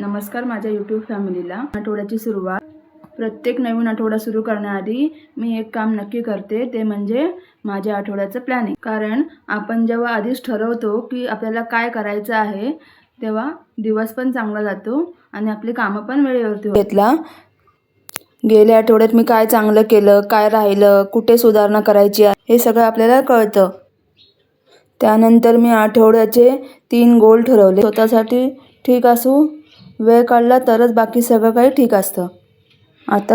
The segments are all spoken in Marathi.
नमस्कार माझ्या यूट्यूब फॅमिलीला। आठवड्याची सुरुवात, प्रत्येक नवीन आठवडा सुरू करण्याआधी मी एक काम नक्की करते, ते म्हणजे माझ्या आठवड्याचं प्लॅनिंग। कारण आपण जेव्हा आधीच ठरवतो की आपल्याला काय करायचं आहे, तेव्हा दिवस पण चांगला जातो आणि आपली कामं पण वेळेवरती होतात। गेल्या आठवड्यात मी काय चांगलं केलं, काय राहिलं, कुठे सुधारणा करायची आहे, हे सगळं आपल्याला कळतं। त्यानंतर मी आठवड्याचे 3 गोल ठरवले। स्वतःसाठी ठीक असू, वेळ काढला तरच बाकी सगळं काही ठीक असतं। आता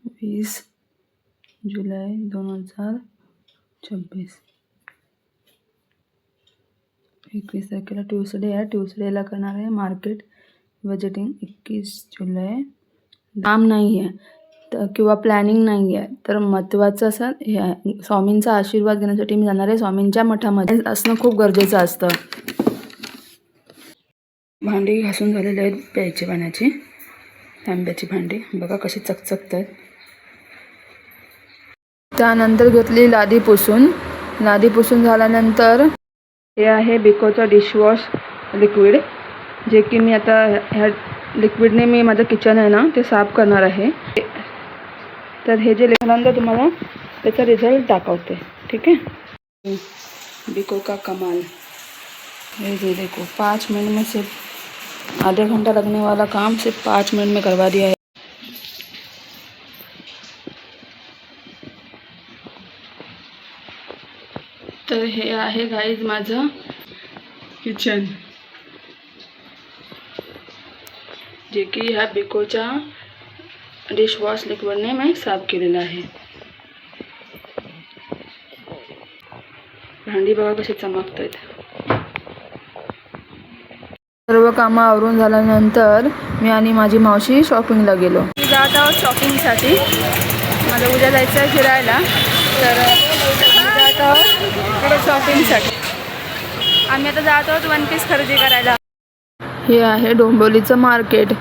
20 जुलै 2026, 21 तारखेला ट्यूसडे आहे। ट्यूसडेला करणार आहे मार्केट बजेटिंग। 21 जुलै काम नाही आहे किंवा प्लॅनिंग नाही आहे, तर महत्त्वाचं असं हे आहे, स्वामींचा आशीर्वाद घेण्यासाठी मी जाणार आहे। स्वामींच्या मठामध्ये असणं खूप गरजेचं असतं। भांडी घासून झालेले आहेत, प्यायची पाण्याची, तांब्याची भांडी बघा कशी चकचकत आहेत। त्यानंतर घेतली लादी पुसून। लादी पुसून झाल्यानंतर हे आहे बिकोचं डिशवॉश लिक्विड, जे की मी आता ह्या लिक्विडने मी माझं किचन आहे ना ते साफ करणार आहे। तर हे जे लिहिल्यानंतर तुम्हाला त्याचा रिझल्ट दाखवते, ठीक है। बिको का कमाल, ये देखो 5 मिनट में सिर्फ आधे घंटा लगने वाला काम सिर्फ 5 मिनट में करवा दिया है। तर हे आहे गाईज माझं किचन, जे की ह्या बिकोच्या डिशवॉश लिक्विडने मैं साफ केलेलं आहे। भांडी बघा कशी चमकत आहेत। सर्व कामं आवरून झाल्यानंतर मी आणि माझी मावशी शॉपिंगला गेलो। मी जात आहोत शॉपिंगसाठी, मला उद्या जायचं आहे फिरायला, तर जात आहोत शॉपिंगसाठी। आम्ही आता जात आहोत वन पीस खरेदी करायला। हे आहे डोंबिवलीचं मार्केट।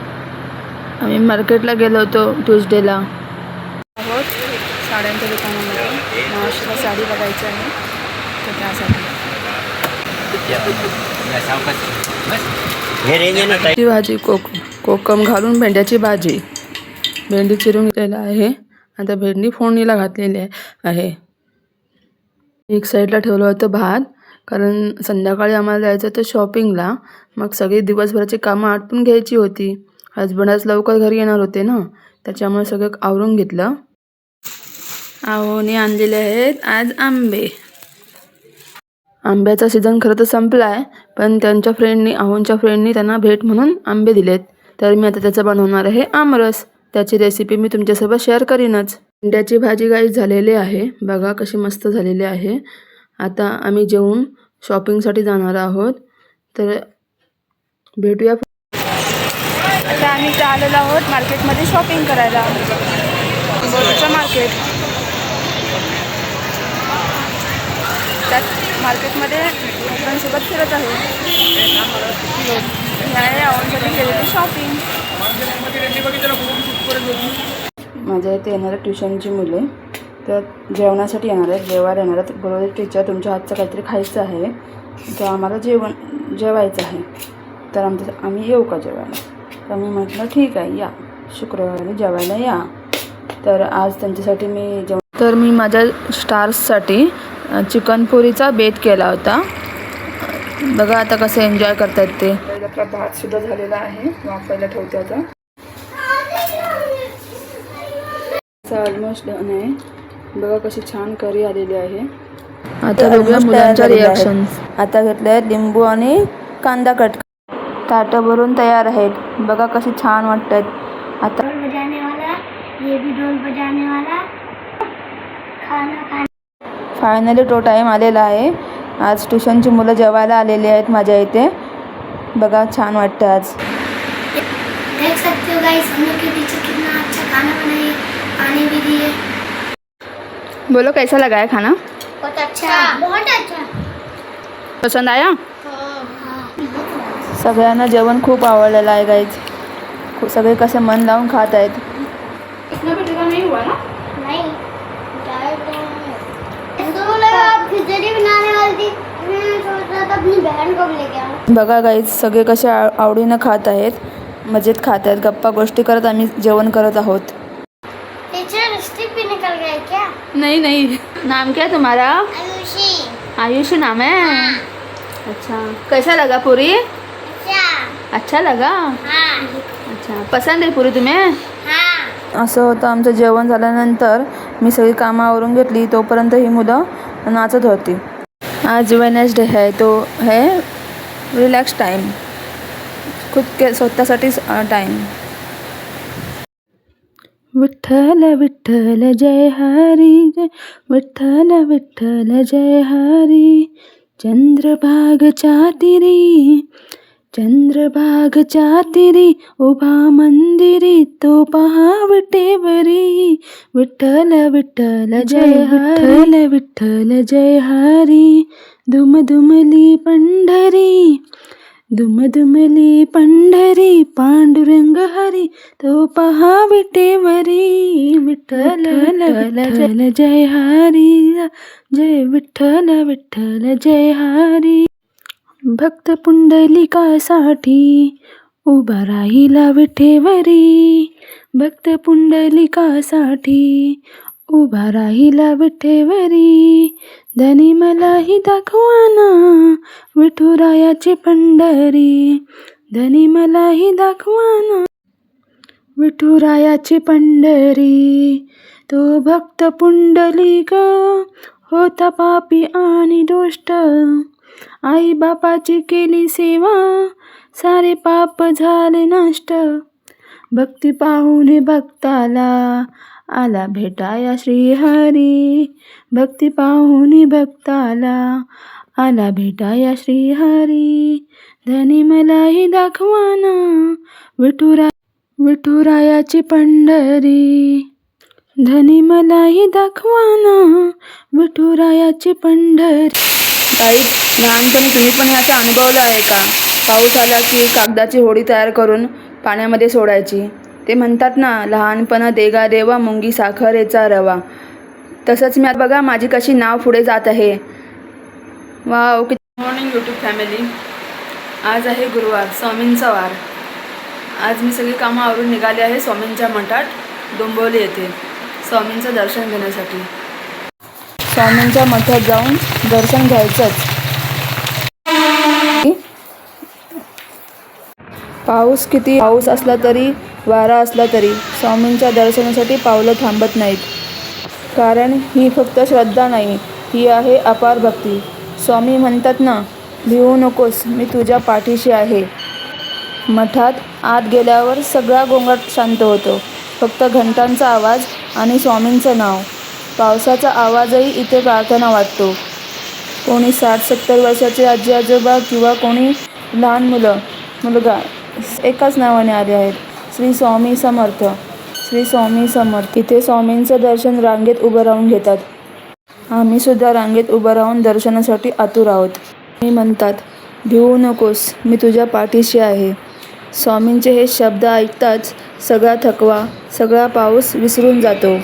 आम्ही मार्केटला गेलो होतो ट्यूसडेला। आहोत साड्यांच्या दुकानामध्ये, मावशीला साडी बघायची आहे, तर त्यासाठी भाजी कोकम घालून भेंड्याची भाजी, भेंडी चिरून घेतलेला आहे। आता भेंडी फोडणीला घातलेली आहे। एक साईडला ठेवलं होतं भात, कारण संध्याकाळी आम्हाला जायचं होतं शॉपिंगला, मग सगळी दिवसभराची कामं आटपून घ्यायची होती। हसबंड आज लवकर घरी येणार होते ना, त्याच्यामुळे सगळं आवरून घेतलं। आहोने आणलेले आहेत आज आंबे। आंब्याचा सीझन खरं तर संपला आहे, पण त्यांच्या फ्रेंडनी, आहोंच्या फ्रेंडनी त्यांना भेट म्हणून आंबे दिलेत, तर मी आता त्याचं बनवणार आहे आमरस। त्याची रेसिपी मी तुमच्यासोबत शेअर करीनच। भेंड्याची भाजी गाईस झालेली आहे, बघा कशी मस्त झालेली आहे। आता आम्ही जेवून शॉपिंगसाठी जाणार आहोत, तर भेटूया। आता आम्ही आलेलो आहोत मार्केटमध्ये शॉपिंग करायला, बोरचं मार्केट। त्यात मार्केटमध्ये मित्रांसोबत फिरत आहे। आवडीसाठी केलेली शॉपिंग। माझ्या इथे येणाऱ्या ट्युशनची मुले तर जेवणासाठी येणार आहेत, जेवायला येणार आहेत। बरोबर टीचर, तुमच्या हातचं काहीतरी खायचं आहे, तर आम्हाला जेवायचं आहे, तर आम्ही येऊ का जेवायला? तर मी म्हटलं ठीक आहे, या शुक्रवारी जेवायला या। तर आज त्यांच्यासाठी मी माझ्या स्टार्ससाठी चिकनपुरीचा बेत केला होता। बघा आता कसं एन्जॉय करतात ते। आपला भात सुद्धा झालेला आहे, वाफायला ठेवते आता। ऑलमोस्ट डन आहे, बघा कशी छान करी आलेली आहे। आता बघूया मुलांच्या रिॲक्शन। आता घेतले लिंबू आणि कांदा कट, ताटं भरून तयार आहेत, बघा कशी छान वाटतात। आता ये भी ढोल बजाने वाला, खाना खाने। फायनली तो टाइम आलेला आहे। आज ट्युशनची मुलं जेवायला आलेली आहेत माझ्या इथे, बघा छान वाटतं आज। देख सकते हो गाइस, हम लोग के टीचर कितना अच्छा खाना बनाए, पानी भी दिए। बोलो कैसा लगा है खाना? बहुत अच्छा, बहुत अच्छा। पसंद आया? हाँ। सगळ्यांना जेवण खूप आवडलेलं आहे गाइस, सगळे कसे मन लावून खात आहेत। इतना भी ज़्यादा नहीं हुआ ना? नहीं, खिचड़ी बनाने वाली थी। मैं सोच रहा था अपनी बहन को भी लेके आऊँ। बघा गाईज सगळे कसे आवडीनं खात आहेत, मजेत खात आहेत, गप्पा गोष्टी करत आम्ही जेवण करत आहोत. टीचर स्टिक भी निकल गया क्या? नहीं नहीं. नाम क्या है तुम्हारा? आयुषी। आयुषी नाम है. अच्छा, कैसा लगा पूरी? अच्छा लगा. अच्छा, पसंद आहे पूरी तुम्हें? असं होतं आमचं जेवण झाल्यानंतर मी सगळी कामं आवरून घेतली, तोपर्यंत ही मुलं नाचत होती. आज वेडनेसडे है तो है रिलॅक्स टाइम, खुद के स्वतःसाठी टाइम. विठ्ठल विठ्ठल जय हरी जय विठ्ठल विठ्ठल जय हरी. चंद्रभागच्या तिरी उभा मंदिरी तो पहा विटेवरी. विठ्ठल विठ्ठल जय विठ्ठल विठ्ठल जय हरी. दुमदुमली पंढरी पांडुरंग हरी तो पहा विटेवरी. विठ्ठल विठ्ठल जय हरी जय विठ्ठल विठ्ठल जय हरी. भक्त पुंडलिकासाठी उभा राहिला विठेवरी. भक्त पुंडलिकासाठी उभा राहिला विठेवरी. धनी मलाही दाखवाना विठुरायाची पंढरी. धनी मलाही दाखवाना विठुरायाची पंढरी. तो भक्त पुंडलिक होता पापी आणि दुष्ट. आई बापाची केली सेवा सारे पाप झाले नष्ट. भक्ती पाहुणे भक्ताला आला भेटाया श्रीहरी. भक्ती पाहुणे भक्ताला आला भेटाया श्रीहरी. धनी मलाही दाखवाना विठुरायाची पंढरी. धनी मलाही दाखवाना विठुरायाची पंढरी. काही लहानपणी तुम्ही पण हे असं अनुभवलं आहे का? पाऊस आला की कागदाची होडी तयार करून पाण्यामध्ये सोडायची. ते म्हणतात ना, लहानपणा देगा देवा मुंगी साखरेचा रवा. तसंच मी आता बघा माझी कशी नाव पुढे जात आहे. वाव. Morning YouTube family. आज आहे गुरुवार, स्वामींचा वार. आज मी सगळी कामं आवरून निघाले आहे स्वामींच्या मठात डोंबिवली येथे स्वामींचं दर्शन घेण्यासाठी. स्वामींच्या मठात जाऊन दर्शन घ्यायचंच. किती पाऊस असला तरी वारा असला तरी स्वामींच्या दर्शनासाठी पावलं थांबत नाहीत. कारण ही फक्त श्रद्धा नाही, ही आहे अपार भक्ती. स्वामी म्हणतात ना, भिवू नकोस मी तुझ्या पाठीशी आहे. मठात आत गेल्यावर सगळा गोंगाट शांत होतो. फक्त घंटांचा आवाज आणि स्वामींचं नाव. पावसाचा आवाजही इथे प्रार्थना वाटतो. कोणी 60-70 वर्षाचे आजी आजोबा किंवा कोणी लहान मुलगा एकाच नावाने आले आहेत. श्री स्वामी समर्थ, श्री स्वामी समर्थ. इथे स्वामींचं दर्शन रांगेत उभं राहून घेतात. आम्ही सुद्धा रांगेत उभं राहून दर्शनासाठी आतुर आहोत. मी म्हणतात, भिवू नकोस मी तुझ्या पाठीशी आहे. स्वामींचे हे शब्द ऐकताच सगळा थकवा, सगळा पाऊस विसरून जातो.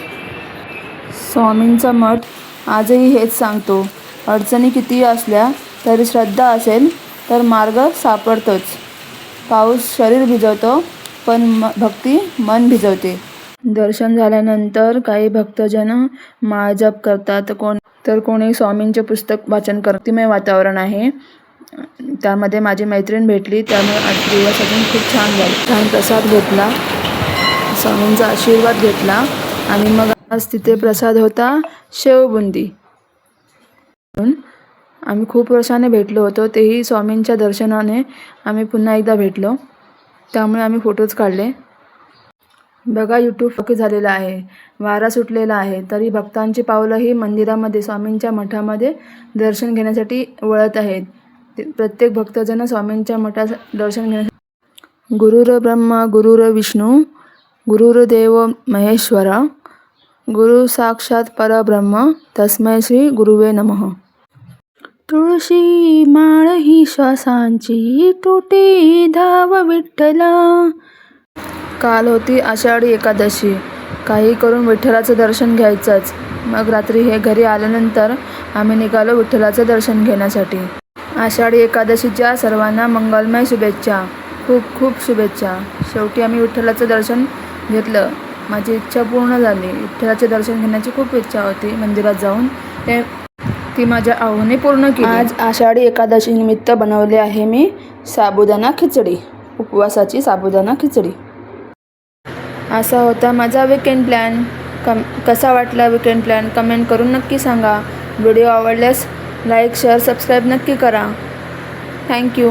स्वामींचा मठ आजही हेच सांगतो. अडचणी कितीही असल्या तरी श्रद्धा असेल तर मार्ग सापडतोच. पाऊस शरीर भिजवतो पण भक्ती मन भिजवते. दर्शन झाल्यानंतर काही भक्तजन माळ जप करतात, कोणी स्वामींचे पुस्तक वाचन करते. वातावरण आहे, त्यामध्ये माझी मैत्रीण भेटली, त्यामुळे आज दिवस अजून खूप छान झाला. छान प्रसाद घेतला, स्वामींचा आशीर्वाद घेतला आणि मग आज तिथे प्रसाद होता शेवबुंदी. आम्ही खूप वर्षाने भेटलो होतो, तेही स्वामींच्या दर्शनाने आम्ही पुन्हा एकदा भेटलो. त्यामुळे आम्ही फोटोज काढले. बघा यूट्यूब ओके झालेला आहे, वारा सुटलेला आहे, तरी भक्तांची पावलंही मंदिरामध्ये स्वामींच्या मठामध्ये दर्शन घेण्यासाठी वळत आहेत. प्रत्येक भक्तजन स्वामींच्या मठात दर्शन घेण्यासाठी. गुरुर ब्रह्मा गुरुर विष्णू गुरुर्देव महेश्वरा गुरु साक्षात परब्रह्म तस्मै श्री गुरुवे नमः. तुळशी माळ ही श्वासांची तुटे धाव विठ्ठला. काल होती आषाढी एकादशी. काही करून विठ्ठलाचं दर्शन घ्यायचंच. मग रात्री हे घरी आल्यानंतर आम्ही निघालो विठ्ठलाचं दर्शन घेण्यासाठी. आषाढी एकादशीच्या सर्वांना मंगलमय शुभेच्छा. खूप खूप शुभेच्छा. शेवटी आम्ही विठ्ठलाचं दर्शन घेतलं. माझी इच्छा पूर्ण झाली. विठ्ठलाचे दर्शन घेण्याची खूप इच्छा होती मंदिरात जाऊन. ती माझ्या आऊने पूर्ण केली. आज आषाढी एकादशी निमित्त बनवले आहे मी साबुदाणा खिचडी, उपवासाची साबुदाणा खिचडी. असा होता माझा विकेंड प्लॅन. कसा वाटला विकेंड प्लॅन कमेंट करून नक्की सांगा. व्हिडिओ आवडल्यास लाईक शेअर सबस्क्राईब नक्की करा. थँक्यू.